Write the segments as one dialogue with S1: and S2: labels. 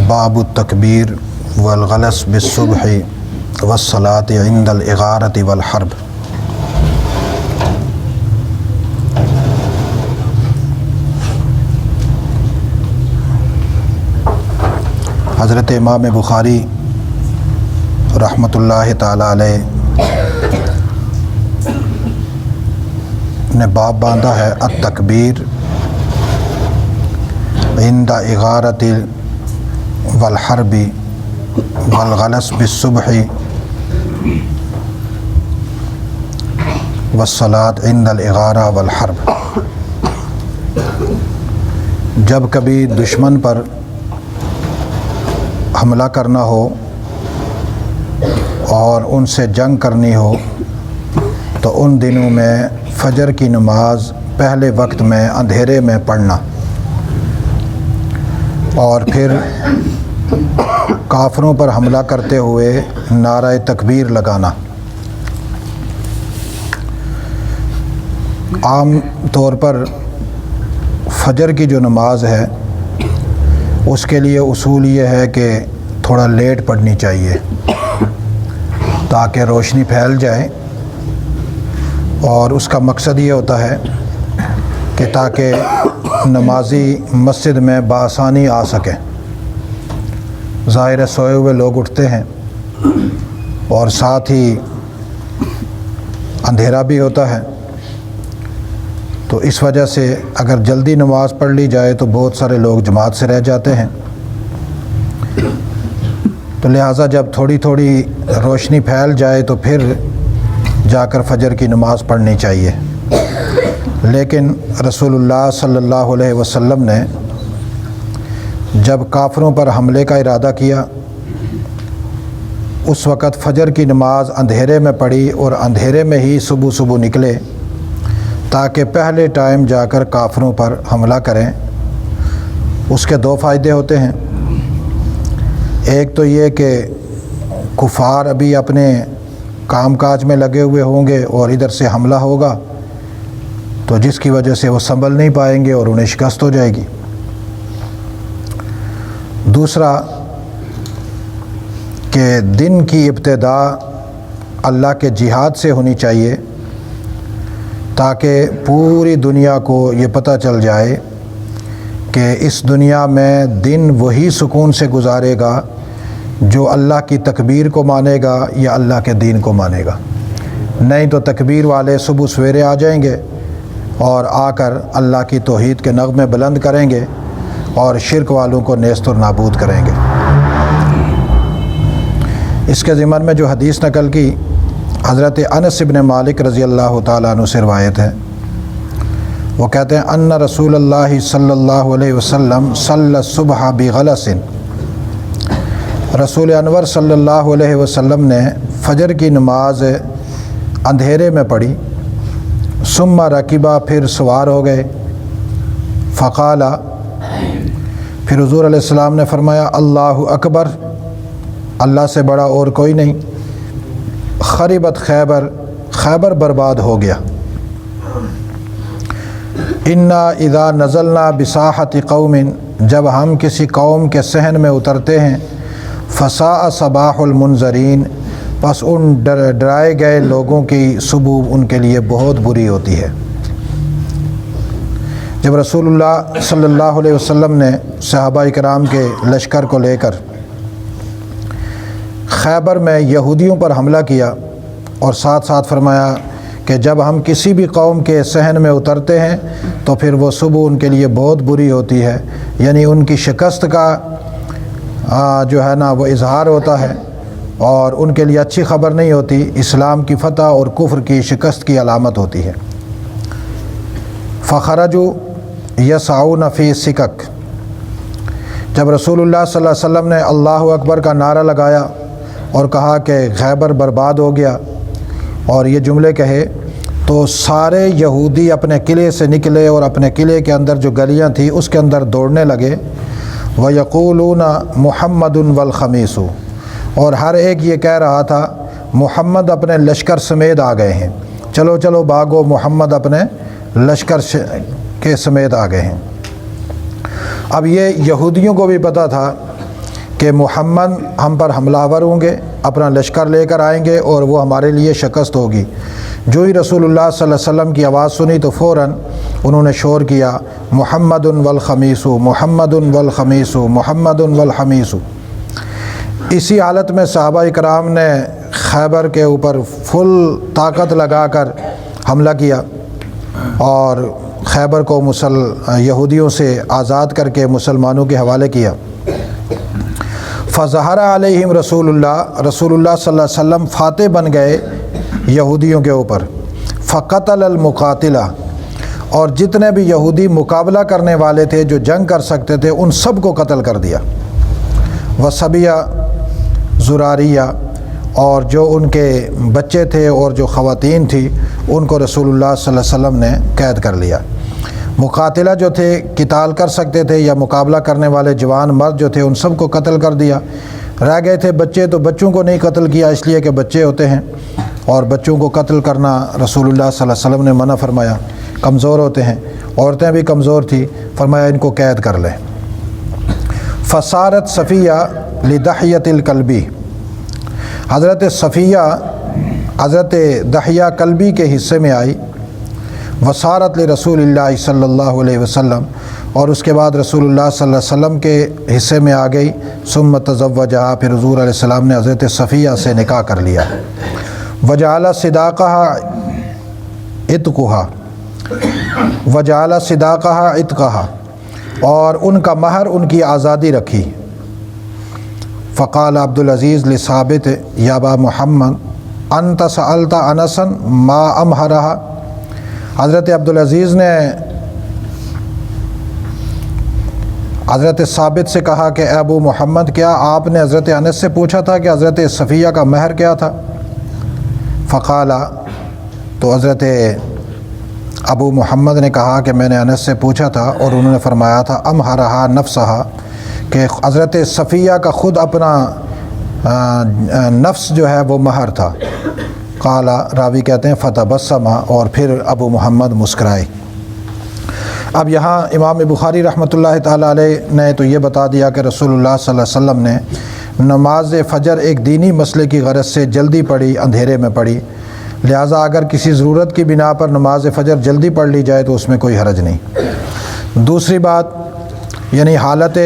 S1: باب التکبیر والغلس بالصبح والصلاة عند الإغارة والحرب۔ حضرت امام بخاری رحمۃ اللہ تعالیٰ علیہ نے باب باندھا ہے التکبیر عند اغارۃ والحرب والغلس بالصبح والصلاة عند الاغارہ والحرب۔ جب کبھی دشمن پر حملہ کرنا ہو اور ان سے جنگ کرنی ہو تو ان دنوں میں فجر کی نماز پہلے وقت میں اندھیرے میں پڑھنا اور پھر کافروں پر حملہ کرتے ہوئے نعرہ تکبیر لگانا۔ عام طور پر فجر کی جو نماز ہے اس کے لیے اصول یہ ہے کہ تھوڑا لیٹ پڑھنی چاہیے تاکہ روشنی پھیل جائے، اور اس کا مقصد یہ ہوتا ہے کہ تاکہ نمازی مسجد میں بآسانی آ سکے۔ ظاہر سوئے ہوئے لوگ اٹھتے ہیں اور ساتھ ہی اندھیرا بھی ہوتا ہے، تو اس وجہ سے اگر جلدی نماز پڑھ لی جائے تو بہت سارے لوگ جماعت سے رہ جاتے ہیں، تو لہٰذا جب تھوڑی تھوڑی روشنی پھیل جائے تو پھر جا کر فجر کی نماز پڑھنی چاہیے۔ لیکن رسول اللہ صلی اللہ علیہ وسلم نے جب کافروں پر حملے کا ارادہ کیا اس وقت فجر کی نماز اندھیرے میں پڑھی اور اندھیرے میں ہی صبح نکلے تاکہ پہلے ٹائم جا کر کافروں پر حملہ کریں۔ اس کے دو فائدے ہوتے ہیں، ایک تو یہ کہ کفار ابھی اپنے کام کاج میں لگے ہوئے ہوں گے اور ادھر سے حملہ ہوگا تو جس کی وجہ سے وہ سنبھل نہیں پائیں گے اور انہیں شکست ہو جائے گی۔ دوسرا کہ دن کی ابتدا اللہ کے جہاد سے ہونی چاہیے تاکہ پوری دنیا کو یہ پتہ چل جائے کہ اس دنیا میں دن وہی سکون سے گزارے گا جو اللہ کی تکبیر کو مانے گا یا اللہ کے دین کو مانے گا، نہیں تو تکبیر والے صبح سویرے آ جائیں گے اور آ کر اللہ کی توحید کے نغمے بلند کریں گے اور شرک والوں کو نیست و نابود کریں گے۔ اس کے ضمن میں جو حدیث نقل کی حضرت انس بن مالک رضی اللہ تعالیٰ عنہ سے روایت ہے، وہ کہتے ہیں ان رسول اللہ صلی اللہ علیہ وسلم صلی الصبح بغلس، رسول انور صلی اللہ علیہ وسلم نے فجر کی نماز اندھیرے میں پڑھی، ثم رکبہ پھر سوار ہو گئے، فقال پھر حضور علیہ السلام نے فرمایا اللہ اکبر، اللہ سے بڑا اور کوئی نہیں، خربت خیبر، خیبر برباد ہو گیا، انا اذا نزلنا بساحت قوم، جب ہم کسی قوم کے صحن میں اترتے ہیں، فساء صباح المنذرین، پس ان ڈرائے گئے لوگوں کی صبح ان کے لیے بہت بری ہوتی ہے۔ جب رسول اللہ صلی اللہ علیہ وسلم نے صحابہ کرام کے لشکر کو لے کر خیبر میں یہودیوں پر حملہ کیا اور ساتھ ساتھ فرمایا کہ جب ہم کسی بھی قوم کے صحن میں اترتے ہیں تو پھر وہ صبح ان کے لیے بہت بری ہوتی ہے، یعنی ان کی شکست کا جو ہے نا وہ اظہار ہوتا ہے اور ان کے لیے اچھی خبر نہیں ہوتی، اسلام کی فتح اور کفر کی شکست کی علامت ہوتی ہے۔ فخرجوا یسعون فی سکک، جب رسول اللہ صلی اللہ علیہ وسلم نے اللہ اکبر کا نعرہ لگایا اور کہا کہ خیبر برباد ہو گیا اور یہ جملے کہے تو سارے یہودی اپنے قلعے سے نکلے اور اپنے قلعے کے اندر جو گلیاں تھیں اس کے اندر دوڑنے لگے، وَيَقُولُونَ مُحَمَّدٌ وَالْخَمِيسُ، اور ہر ایک یہ کہہ رہا تھا محمد اپنے لشکر سمیت آ گئے ہیں، چلو چلو بھاگو، محمد اپنے لشکر کے سمیت آ گئے ہیں۔ اب یہ یہودیوں کو بھی پتہ تھا کہ محمد ہم پر حملہ آور ہوں گے، اپنا لشکر لے کر آئیں گے اور وہ ہمارے لیے شکست ہوگی۔ جو ہی رسول اللہ صلی اللہ علیہ وسلم کی آواز سنی تو فوراً انہوں نے شور کیا، محمد والخمیس، محمد والخمیس، محمد والخمیس۔ اسی حالت میں صحابہ کرام نے خیبر کے اوپر فل طاقت لگا کر حملہ کیا اور خیبر کو یہودیوں سے آزاد کر کے مسلمانوں کے حوالے کیا۔ فظہر علیہم رسول اللہ صلی اللہ علیہ وسلم فاتح بن گئے یہودیوں کے اوپر۔ فقتل المقاتلہ، اور جتنے بھی یہودی مقابلہ کرنے والے تھے، جو جنگ کر سکتے تھے، ان سب کو قتل کر دیا۔ وصبیہ زراریہ، اور جو ان کے بچے تھے اور جو خواتین تھیں ان کو رسول اللہ صلی اللہ علیہ وسلم نے قید کر لیا۔ مقاتلہ جو تھے قتال کر سکتے تھے یا مقابلہ کرنے والے جوان مرد جو تھے ان سب کو قتل کر دیا۔ رہ گئے تھے بچے، تو بچوں کو نہیں قتل کیا اس لیے کہ بچے ہوتے ہیں اور بچوں کو قتل کرنا رسول اللہ صلی اللہ علیہ وسلم نے منع فرمایا، کمزور ہوتے ہیں۔ عورتیں بھی کمزور تھیں، فرمایا ان کو قید کر لیں۔ فصارت صفیہ لدحیۃ الکلبی، حضرت صفیہ حضرت دحیہ کلبی کے حصے میں آئی۔ وصارت لرسول اللہ صلی اللہ علیہ وسلم، اور اس کے بعد رسول اللہ صلی اللہ علیہ وسلم کے حصے میں آ گئی۔ ثم تزوجہا، پھر حضور علیہ السلام نے حضرت صفیہ سے نکاح کر لیا۔ وجعل صداقہا عتقہا، وجعل صداقہا عتقہا، اور ان کا مہر ان کی آزادی رکھی۔ فقال عبدالعزیز لثابت یا ابا محمد انت سألت انسا ما امہرہا، حضرت عبدالعزیز نے حضرت ثابت سے کہا کہ اے ابو محمد، کیا آپ نے حضرت انس سے پوچھا تھا کہ حضرت صفیہ کا مہر کیا تھا؟ فقال، تو حضرت ابو محمد نے کہا کہ میں نے انس سے پوچھا تھا اور انہوں نے فرمایا تھا امہرہا نفسہا، کہ حضرت صفیہ کا خود اپنا نفس جو ہے وہ مہر تھا۔ قال، راوی کہتے ہیں فتبسم، اور پھر ابو محمد مسکرائے۔ اب یہاں امام بخاری رحمۃ اللہ تعالیٰ علیہ نے تو یہ بتا دیا کہ رسول اللہ صلی اللہ علیہ وسلم نے نماز فجر ایک دینی مسئلے کی غرض سے جلدی پڑھی، اندھیرے میں پڑھی، لہٰذا اگر کسی ضرورت کی بنا پر نماز فجر جلدی پڑھ لی جائے تو اس میں کوئی حرج نہیں۔ دوسری بات، یعنی حالت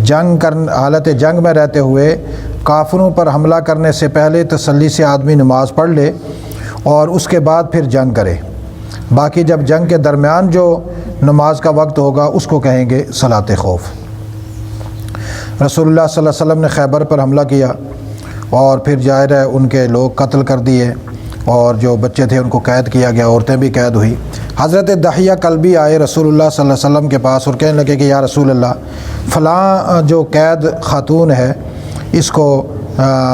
S1: جنگ میں رہتے ہوئے کافروں پر حملہ کرنے سے پہلے تسلی سے آدمی نماز پڑھ لے اور اس کے بعد پھر جنگ کرے۔ باقی جب جنگ کے درمیان جو نماز کا وقت ہوگا اس کو کہیں گے صلاۃ خوف۔ رسول اللہ صلی اللہ علیہ وسلم نے خیبر پر حملہ کیا اور پھر ظاہر ہے ان کے لوگ قتل کر دیے اور جو بچے تھے ان کو قید کیا گیا، عورتیں بھی قید ہوئی۔ حضرت دحیہ کلبی آئے رسول اللہ صلی اللہ علیہ وسلم کے پاس اور کہنے لگے کہ یا رسول اللہ، فلاں جو قید خاتون ہے اس کو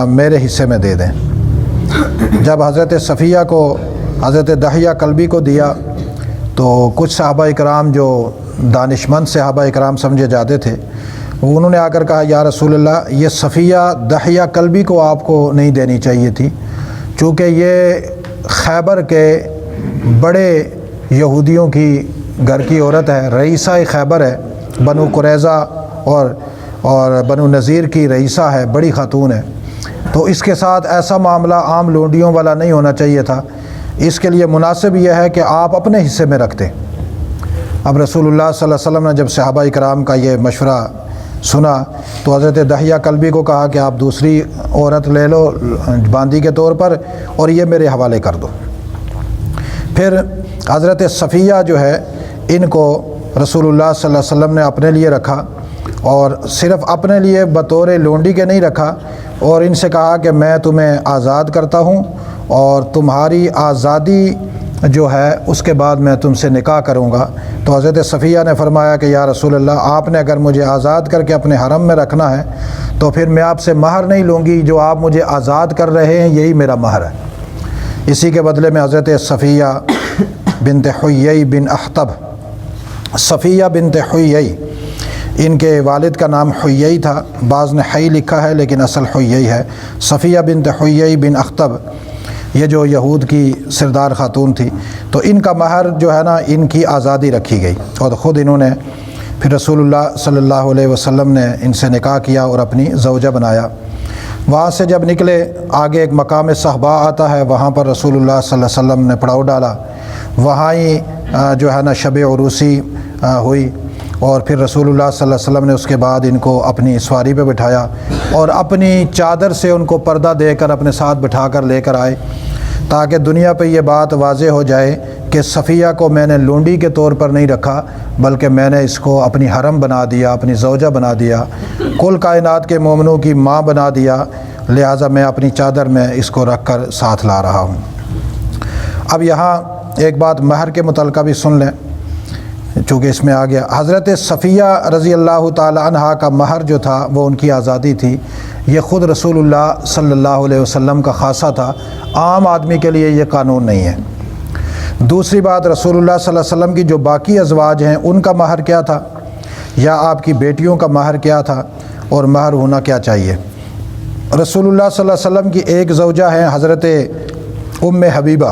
S1: میرے حصے میں دے دیں۔ جب حضرت صفیہ کو حضرت دحیہ کلبی کو دیا تو کچھ صحابہ اکرام جو دانشمند صحابہ اکرام سمجھے جاتے تھے، انہوں نے آ کر کہا یا رسول اللہ، یہ صفیہ دحیہ کلبی کو آپ کو نہیں دینی چاہیے تھی، چونکہ یہ خیبر کے بڑے یہودیوں کی گھر کی عورت ہے، رئیسہ خیبر ہے، بنو قریظہ اور بنو نذیر کی رئیسہ ہے، بڑی خاتون ہے، تو اس کے ساتھ ایسا معاملہ عام لونڈیوں والا نہیں ہونا چاہیے تھا، اس کے لیے مناسب یہ ہے کہ آپ اپنے حصے میں رکھتے۔ اب رسول اللہ صلی اللہ علیہ وسلم نے جب صحابہ اکرام کا یہ مشورہ سنا تو حضرت دحیہ کلبی کو کہا کہ آپ دوسری عورت لے لو باندی کے طور پر اور یہ میرے حوالے کر دو۔ پھر حضرت صفیہ جو ہے ان کو رسول اللہ صلی اللہ علیہ وسلم نے اپنے لیے رکھا، اور صرف اپنے لیے بطور لونڈی کے نہیں رکھا، اور ان سے کہا کہ میں تمہیں آزاد کرتا ہوں اور تمہاری آزادی جو ہے اس کے بعد میں تم سے نکاح کروں گا۔ تو حضرت صفیہ نے فرمایا کہ یا رسول اللہ، آپ نے اگر مجھے آزاد کر کے اپنے حرم میں رکھنا ہے تو پھر میں آپ سے مہر نہیں لوں گی، جو آپ مجھے آزاد کر رہے ہیں یہی میرا مہر ہے۔ اسی کے بدلے میں حضرت صفیہ بنت حیی بن اخطب، صفیہ بنت حیی ان کے والد کا نام حیی تھا، بعض نے حی لکھا ہے لیکن اصل حیی ہے۔ صفیہ بنت حیی بن اخطب، یہ جو یہود کی سردار خاتون تھی، تو ان کا مہر جو ہے نا ان کی آزادی رکھی گئی، اور خود انہوں نے پھر رسول اللہ صلی اللہ علیہ وسلم نے ان سے نکاح کیا اور اپنی زوجہ بنایا۔ وہاں سے جب نکلے آگے ایک مقام صحبا آتا ہے، وہاں پر رسول اللہ صلی اللہ علیہ وسلم نے پڑاؤ ڈالا، وہاں ہی جو ہے نا شب عروسی ہوئی، اور پھر رسول اللہ صلی اللہ علیہ وسلم نے اس کے بعد ان کو اپنی سواری پہ بٹھایا اور اپنی چادر سے ان کو پردہ دے کر اپنے ساتھ بٹھا کر لے کر آئے، تاکہ دنیا پہ یہ بات واضح ہو جائے کہ صفیہ کو میں نے لونڈی کے طور پر نہیں رکھا، بلکہ میں نے اس کو اپنی حرم بنا دیا، اپنی زوجہ بنا دیا، کل کائنات کے مومنوں کی ماں بنا دیا، لہٰذا میں اپنی چادر میں اس کو رکھ کر ساتھ لا رہا ہوں۔ اب یہاں ایک بات مہر کے متعلقہ بھی سن لیں، چونکہ اس میں آ گیا۔ حضرت صفیہ رضی اللہ تعالی عنہا کا مہر جو تھا وہ ان کی آزادی تھی، یہ خود رسول اللہ صلی اللہ علیہ وسلم کا خاصہ تھا، عام آدمی کے لیے یہ قانون نہیں ہے۔ دوسری بات، رسول اللہ صلی اللہ علیہ وسلم کی جو باقی ازواج ہیں ان کا مہر کیا تھا، یا آپ کی بیٹیوں کا مہر کیا تھا، اور مہر ہونا کیا چاہیے۔ رسول اللہ صلی اللہ علیہ وسلم کی ایک زوجہ ہیں حضرت ام حبیبہ،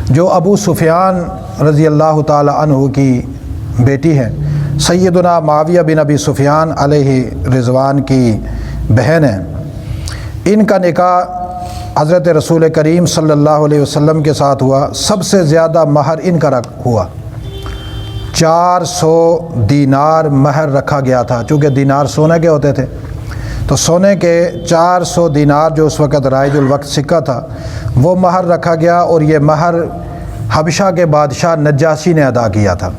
S1: جو ابو سفیان رضی اللہ تعالی عنہ کی بیٹی ہیں، سیدنا معاویہ بن ابی سفیان علیہ رضوان کی بہن ہیں۔ ان کا نکاح حضرت رسول کریم صلی اللہ علیہ وسلم کے ساتھ ہوا، سب سے زیادہ مہر ان کا ہوا، 400 دینار مہر رکھا گیا تھا، چونکہ دینار سونے کے ہوتے تھے، تو سونے کے 400 دینار جو اس وقت رائج الوقت سکہ تھا وہ مہر رکھا گیا، اور یہ مہر حبشہ کے بادشاہ نجاشی نے ادا کیا تھا۔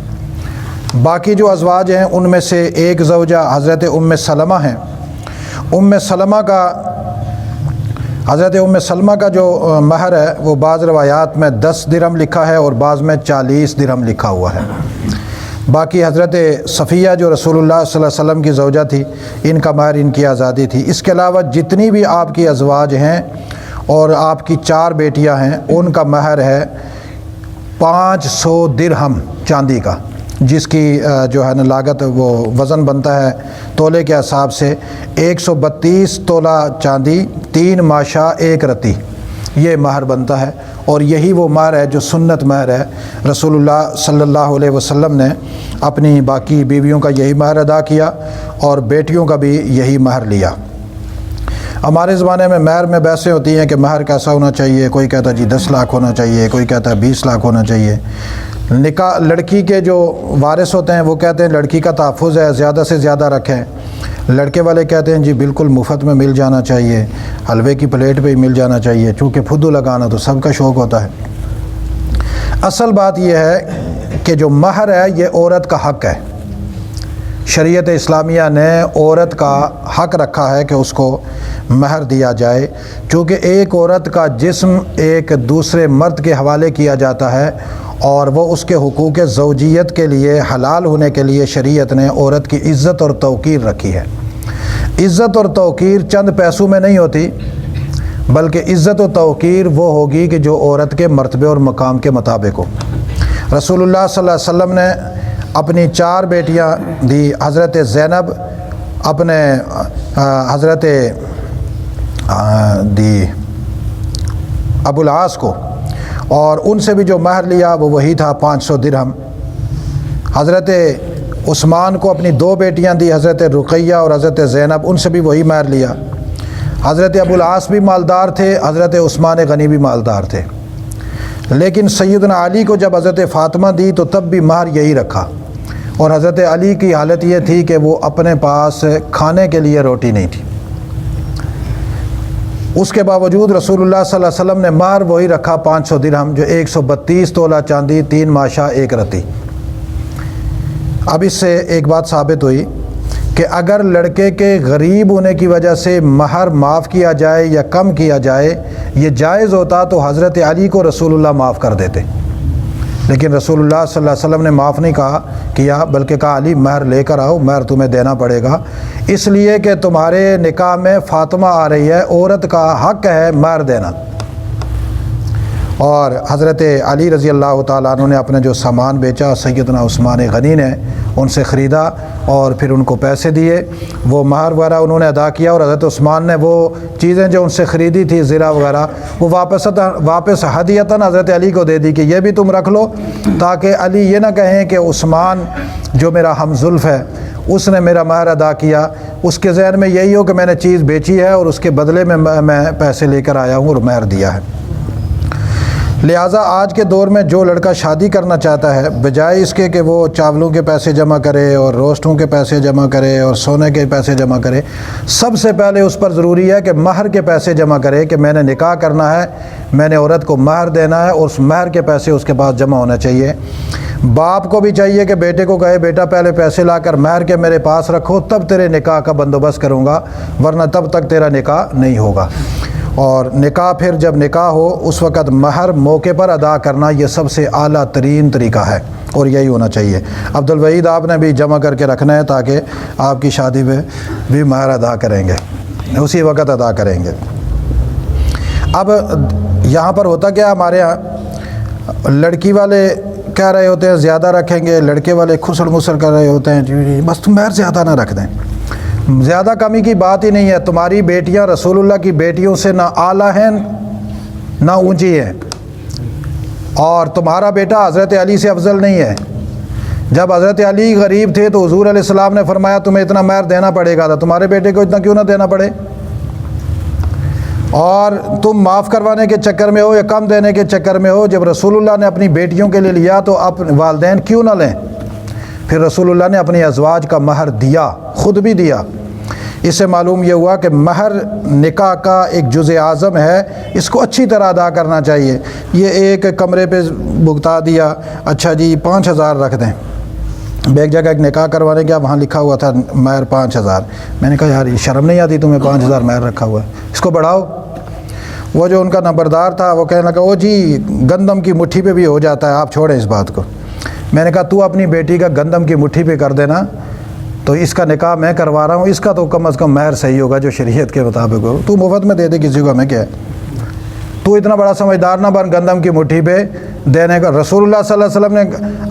S1: باقی جو ازواج ہیں ان میں سے ایک زوجہ حضرت ام سلمہ ہیں۔ حضرت ام سلمہ کا جو مہر ہے وہ بعض روایات میں 10 درہم لکھا ہے اور بعض میں 40 درہم لکھا ہوا ہے۔ باقی حضرت صفیہ جو رسول اللہ صلی اللہ علیہ وسلم کی زوجہ تھی، ان کا مہر ان کی آزادی تھی۔ اس کے علاوہ جتنی بھی آپ کی ازواج ہیں اور آپ کی 4 بیٹیاں ہیں، ان کا مہر ہے 500 درہم چاندی کا، جس کی جو ہے نا لاگت وہ وزن بنتا ہے تولے کے حساب سے 132 تولہ چاندی، 3 ماشا 1 رتی، یہ مہر بنتا ہے، اور یہی وہ مہر ہے جو سنت مہر ہے۔ رسول اللہ صلی اللہ علیہ وسلم نے اپنی باقی بیویوں کا یہی مہر ادا کیا اور بیٹیوں کا بھی یہی مہر لیا۔ ہمارے زمانے میں مہر میں بحثیں ہوتی ہیں کہ مہر کیسا ہونا چاہیے، کوئی کہتا ہے جی 10 لاکھ ہونا چاہیے، کوئی کہتا ہے 20 لاکھ ہونا چاہیے۔ نکاح لڑکی کے جو وارث ہوتے ہیں وہ کہتے ہیں لڑکی کا تحفظ ہے، زیادہ سے زیادہ رکھیں۔ لڑکے والے کہتے ہیں جی بالکل مفت میں مل جانا چاہیے، حلوے کی پلیٹ پہ ہی مل جانا چاہیے، چونکہ پھدو لگانا تو سب کا شوق ہوتا ہے۔ اصل بات یہ ہے کہ جو مہر ہے یہ عورت کا حق ہے۔ شریعت اسلامیہ نے عورت کا حق رکھا ہے کہ اس کو مہر دیا جائے، چونکہ ایک عورت کا جسم ایک دوسرے مرد کے حوالے کیا جاتا ہے، اور وہ اس کے حقوق زوجیت کے لیے حلال ہونے کے لیے شریعت نے عورت کی عزت اور توقیر رکھی ہے۔ عزت اور توقیر چند پیسوں میں نہیں ہوتی، بلکہ عزت و توقیر وہ ہوگی کہ جو عورت کے مرتبے اور مقام کے مطابق ہو۔ رسول اللہ صلی اللہ علیہ وسلم نے اپنی 4 بیٹیاں دی، حضرت زینب، اپنے حضرت دی ابو العاص کو، اور ان سے بھی جو مہر لیا وہ وہی تھا 500 درہم۔ حضرت عثمان کو اپنی 2 بیٹیاں دی، حضرت رقیہ اور حضرت زینب، ان سے بھی وہی مہر لیا۔ حضرت ابو العاص بھی مالدار تھے، حضرت عثمان غنی بھی مالدار تھے، لیکن سیدنا علی کو جب حضرت فاطمہ دی تو تب بھی مہر یہی رکھا، اور حضرت علی کی حالت یہ تھی کہ وہ اپنے پاس کھانے کے لیے روٹی نہیں تھی۔ اس کے باوجود رسول اللہ صلی اللہ علیہ وسلم نے مہر وہی رکھا 500 درہم، جو 132 تولہ چاندی، 3 ماشا 1 رتی۔ اب اس سے ایک بات ثابت ہوئی کہ اگر لڑکے کے غریب ہونے کی وجہ سے مہر معاف کیا جائے یا کم کیا جائے، یہ جائز ہوتا تو حضرت علی کو رسول اللہ معاف کر دیتے، لیکن رسول اللہ صلی اللہ علیہ وسلم نے معاف نہیں کیا، بلکہ کہا علی مہر لے کر آؤ، مہر تمہیں دینا پڑے گا، اس لیے کہ تمہارے نکاح میں فاطمہ آ رہی ہے، عورت کا حق ہے مہر دینا۔ اور حضرت علی رضی اللہ تعالیٰ عنہ نے اپنے جو سامان بیچا سیدنا عثمان غنی نے ان سے خریدا اور پھر ان کو پیسے دیے، وہ مہر وغیرہ انہوں نے ادا کیا، اور حضرت عثمان نے وہ چیزیں جو ان سے خریدی تھی زرہ وغیرہ وہ واپس ہدیتاً حضرت علی کو دے دی کہ یہ بھی تم رکھ لو، تاکہ علی یہ نہ کہیں کہ عثمان جو میرا ہم زلف ہے اس نے میرا مہر ادا کیا، اس کے ذہن میں یہی ہو کہ میں نے چیز بیچی ہے اور اس کے بدلے میں پیسے لے کر آیا ہوں اور مہر دیا ہے۔ لہٰذا آج کے دور میں جو لڑکا شادی کرنا چاہتا ہے، بجائے اس کے کہ وہ چاولوں کے پیسے جمع کرے اور روسٹوں کے پیسے جمع کرے اور سونے کے پیسے جمع کرے، سب سے پہلے اس پر ضروری ہے کہ مہر کے پیسے جمع کرے کہ میں نے نکاح کرنا ہے، میں نے عورت کو مہر دینا ہے، اور اس مہر کے پیسے اس کے پاس جمع ہونا چاہیے۔ باپ کو بھی چاہیے کہ بیٹے کو کہے بیٹا پہلے پیسے لا کر مہر کے میرے پاس رکھو، تب تیرے نکاح کا بندوبست کروں گا، ورنہ تب تک تیرا نکاح نہیں ہوگا۔ اور نکاح پھر جب نکاح ہو اس وقت مہر موقع پر ادا کرنا یہ سب سے اعلیٰ ترین طریقہ ہے، اور یہی ہونا چاہیے۔ عبدالوحید آپ نے بھی جمع کر کے رکھنا ہے تاکہ آپ کی شادی میں بھی مہر ادا کریں گے، اسی وقت ادا کریں گے۔ اب یہاں پر ہوتا کیا، ہمارے ہاں لڑکی والے کہہ رہے ہوتے ہیں زیادہ رکھیں گے، لڑکے والے خسر مسر کر رہے ہوتے ہیں بس تم مہر زیادہ نہ رکھ دیں۔ زیادہ کمی کی بات ہی نہیں ہے، تمہاری بیٹیاں رسول اللہ کی بیٹیوں سے نہ اعلیٰ ہیں نہ اونچی ہیں، اور تمہارا بیٹا حضرت علی سے افضل نہیں ہے۔ جب حضرت علی غریب تھے تو حضور علیہ السلام نے فرمایا تمہیں اتنا مہر دینا پڑے گا، تمہارے بیٹے کو اتنا کیوں نہ دینا پڑے؟ اور تم معاف کروانے کے چکر میں ہو یا کم دینے کے چکر میں ہو، جب رسول اللہ نے اپنی بیٹیوں کے لیے لیا تو اپنے والدین کیوں نہ لیں؟ پھر رسول اللہ نے اپنی ازواج کا مہر دیا، خود بھی دیا۔ اس سے معلوم یہ ہوا کہ مہر نکاح کا ایک جزء اعظم ہے، اس کو اچھی طرح ادا کرنا چاہیے۔ یہ ایک کمرے پہ بھگتا دیا، اچھا جی 5000 رکھ دیں۔ ایک جگہ ایک نکاح کروانے گیا، وہاں لکھا ہوا تھا مہر 5000۔ میں نے کہا یار یہ شرم نہیں آتی تمہیں 5000 مہر رکھا ہوا ہے، اس کو بڑھاؤ۔ وہ جو ان کا نمبردار تھا وہ کہنے لگا او جی گندم کی مٹھی پہ بھی ہو جاتا ہے، آپ چھوڑیں اس بات کو۔ میں نے کہا تو اپنی بیٹی کا گندم کی مٹھی پہ کر دینا، تو اس کا نکاح میں کروا رہا ہوں، اس کا تو کم از کم مہر صحیح ہوگا جو شریعت کے مطابق ہو، تو مفت میں دے دے کسی کو، ہمیں کیا ہے؟ تو اتنا بڑا سمجھدار نہ بن گندم کی مٹھی پہ دینے کا۔ رسول اللہ صلی اللہ علیہ وسلم نے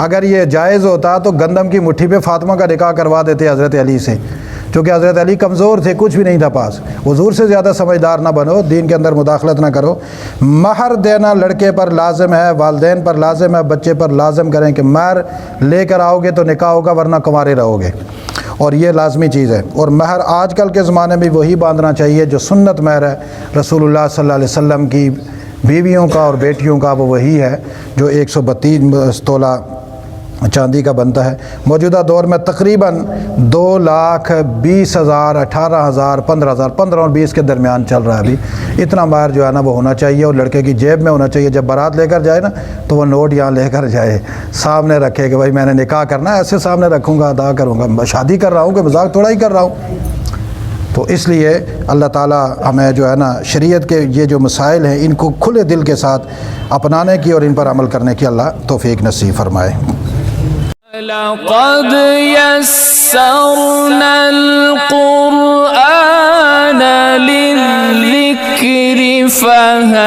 S1: اگر یہ جائز ہوتا تو گندم کی مٹھی پہ فاطمہ کا نکاح کروا دیتے حضرت علی سے، چونکہ حضرت علی کمزور تھے، کچھ بھی نہیں تھا پاس۔ حضور سے زیادہ سمجھدار نہ بنو، دین کے اندر مداخلت نہ کرو۔ مہر دینا لڑکے پر لازم ہے، والدین پر لازم ہے، بچے پر لازم کریں کہ مہر لے کر آؤ گے تو نکاح ہوگا ورنہ کنوارے رہو گے، اور یہ لازمی چیز ہے۔ اور مہر آج کل کے زمانے میں وہی باندھنا چاہیے جو سنت مہر ہے رسول اللہ صلی اللہ علیہ وسلم کی بیویوں کا اور بیٹیوں کا، وہ وہی ہے جو 132 تولہ چاندی کا بنتا ہے۔ موجودہ دور میں تقریباً 2,20,000 18,000 15,000 15 اور 20 کے درمیان چل رہا ہے ابھی۔ اتنا مہر جو ہے نا وہ ہونا چاہیے، اور لڑکے کی جیب میں ہونا چاہیے۔ جب بارات لے کر جائے نا تو وہ نوٹ یہاں لے کر جائے، سامنے رکھے کہ بھائی میں نے نکاح کرنا ہے، ایسے سامنے رکھوں گا، ادا کروں گا، شادی کر رہا ہوں کہ مذاق تھوڑا ہی کر رہا ہوں۔ تو اس لیے اللہ تعالیٰ ہمیں جو ہے نا شریعت کے یہ جو مسائل ہیں ان کو کھلے دل کے ساتھ اپنانے کی اور ان پر عمل کرنے کی اللہ توفیق نصیب فرمائے۔
S2: لقد يسرنا القرآن للذكر فهل